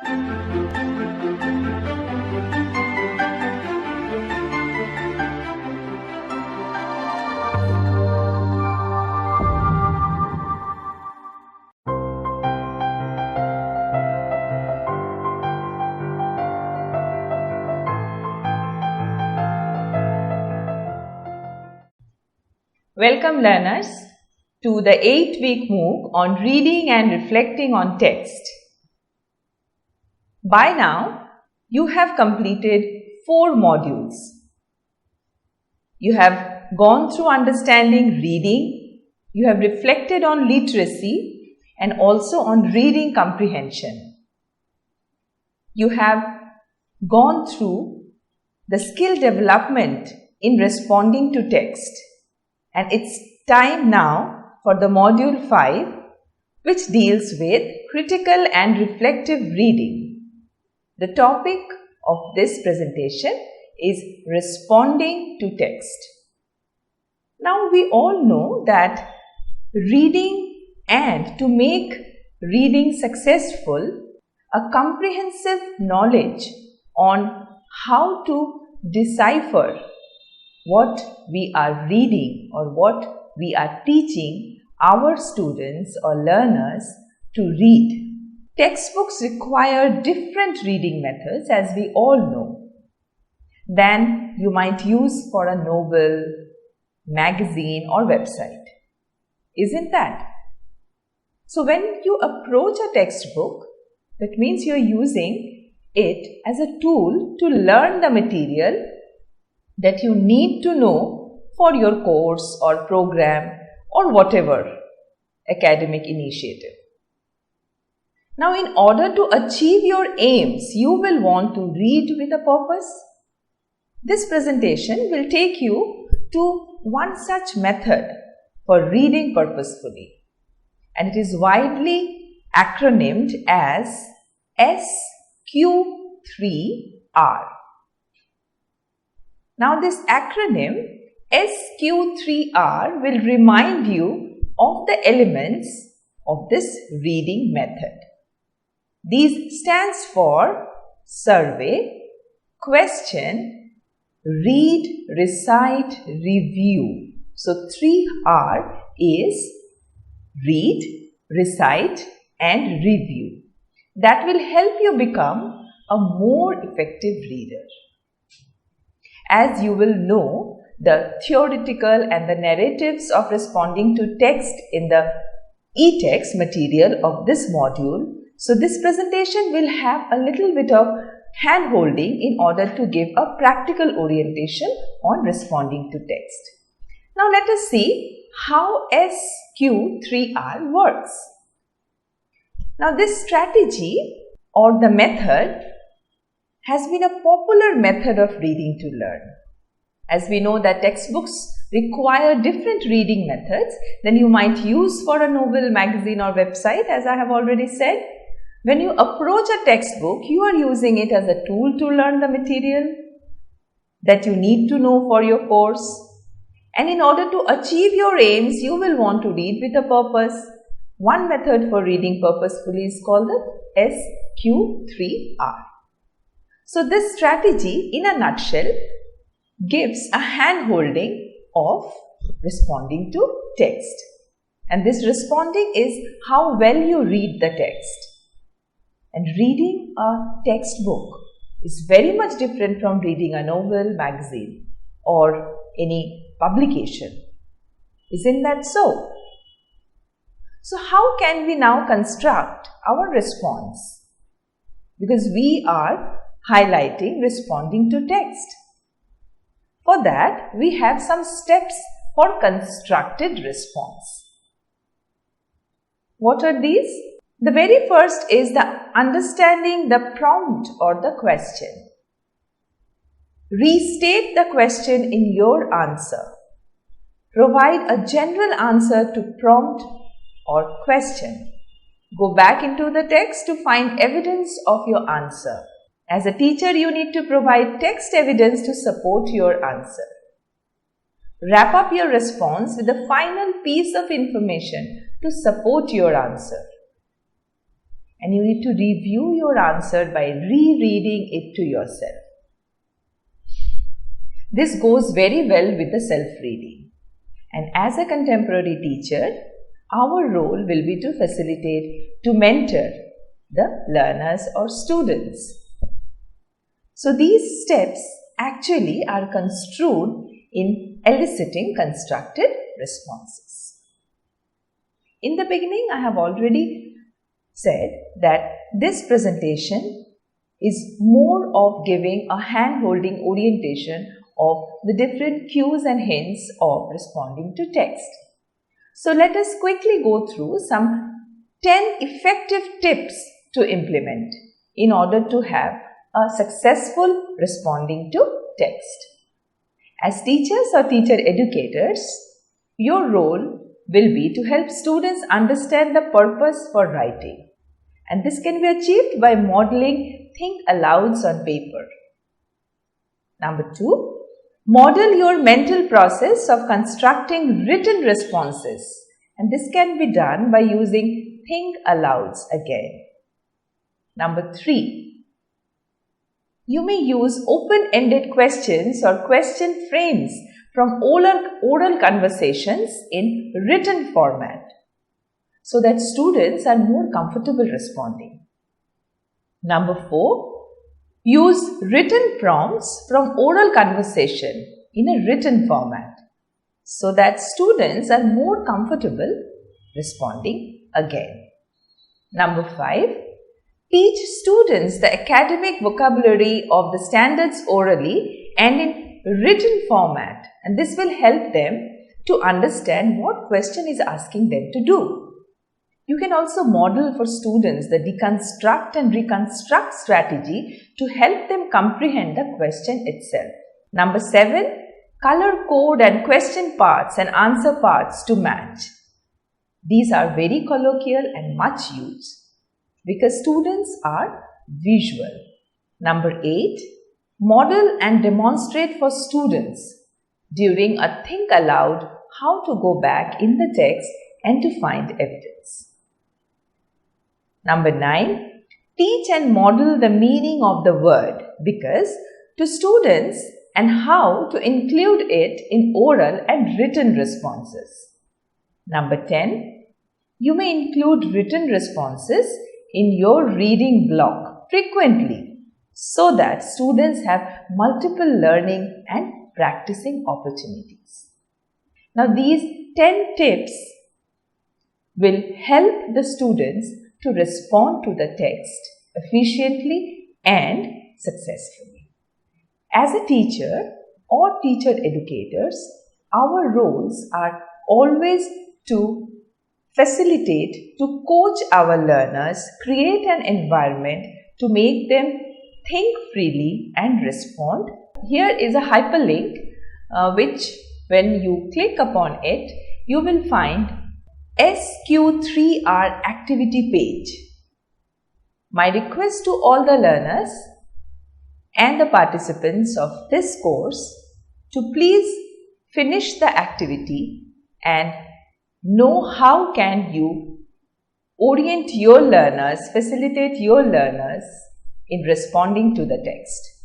Welcome learners to the 8-week MOOC on reading and reflecting on text. By now, you have completed 4 modules. You have gone through understanding reading, you have reflected on literacy and also on reading comprehension. You have gone through the skill development in responding to text. And it's time now for the module 5, which deals with critical and reflective reading. The topic of this presentation is responding to text. Now we all know that reading, and to make reading successful, a comprehensive knowledge on how to decipher what we are reading or what we are teaching our students or learners to read. Textbooks require different reading methods, as we all know, than you might use for a novel, magazine or website. Isn't that? So when you approach a textbook, that means you are using it as a tool to learn the material that you need to know for your course or program or whatever academic initiative. Now, in order to achieve your aims, you will want to read with a purpose. This presentation will take you to one such method for reading purposefully, and it is widely acronymed as SQ3R. Now this acronym SQ3R will remind you of the elements of this reading method. These stands for survey, question, read, recite, review. So 3R is read, recite and review. That will help you become a more effective reader. As you will know, the theoretical and the narratives of responding to text in the e-text material of this module. So this presentation will have a little bit of hand-holding in order to give a practical orientation on responding to text. Now let us see how SQ3R works. Now this strategy or the method has been a popular method of reading to learn. As we know that textbooks require different reading methods than you might use for a novel, magazine or website, as I have already said. When you approach a textbook, you are using it as a tool to learn the material that you need to know for your course. And in order to achieve your aims, you will want to read with a purpose. One method for reading purposefully is called the SQ3R. So this strategy in a nutshell gives a hand-holding of responding to text. And this responding is how well you read the text. And reading a textbook is very much different from reading a novel, magazine or any publication. Isn't that so? So how can we now construct our response? Because we are highlighting responding to text. For that, we have some steps for constructed response. What are these? The very first is the understanding the prompt or the question. Restate the question in your answer. Provide a general answer to prompt or question. Go back into the text to find evidence of your answer. As a teacher, you need to provide text evidence to support your answer. Wrap up your response with a final piece of information to support your answer. and you need to review your answer by rereading it to yourself. This goes very well with the self-reading. And as a contemporary teacher, our role will be to facilitate, to mentor the learners or students. So these steps actually are construed in eliciting constructed responses. In the beginning, I have already said that this presentation is more of giving a hand-holding orientation of the different cues and hints of responding to text. So let us quickly go through some 10 effective tips to implement in order to have a successful responding to text. As teachers or teacher educators, your role will be to help students understand the purpose for writing. And this can be achieved by modeling think alouds on paper. Number 2, model your mental process of constructing written responses. And this can be done by using think alouds again. Number 3, you may use open-ended questions or question frames from oral conversations in written format so that students are more comfortable responding. Number 4, use written prompts from oral conversation in a written format so that students are more comfortable responding again. Number 5, teach students the academic vocabulary of the standards orally and in written format, and this will help them to understand what question is asking them to do. You can also model for students the deconstruct and reconstruct strategy to help them comprehend the question itself. Number 7, color code and question parts and answer parts to match. These are very colloquial and much used because students are visual. Number 8, model and demonstrate for students during a think aloud how to go back in the text and to find evidence. Number 9, teach and model the meaning of the word because to students and how to include it in oral and written responses. Number 10, you may include written responses in your reading block frequently so that students have multiple learning and practicing opportunities. Now these 10 tips will help the students to respond to the text efficiently and successfully. As a teacher or teacher educators, our roles are always to facilitate, to coach our learners, create an environment to make them think freely and respond. Here is a hyperlink which when you click upon it, you will find SQ3R activity page. My request to all the learners and the participants of this course to please finish the activity and know how can you orient your learners, facilitate your learners in responding to the text.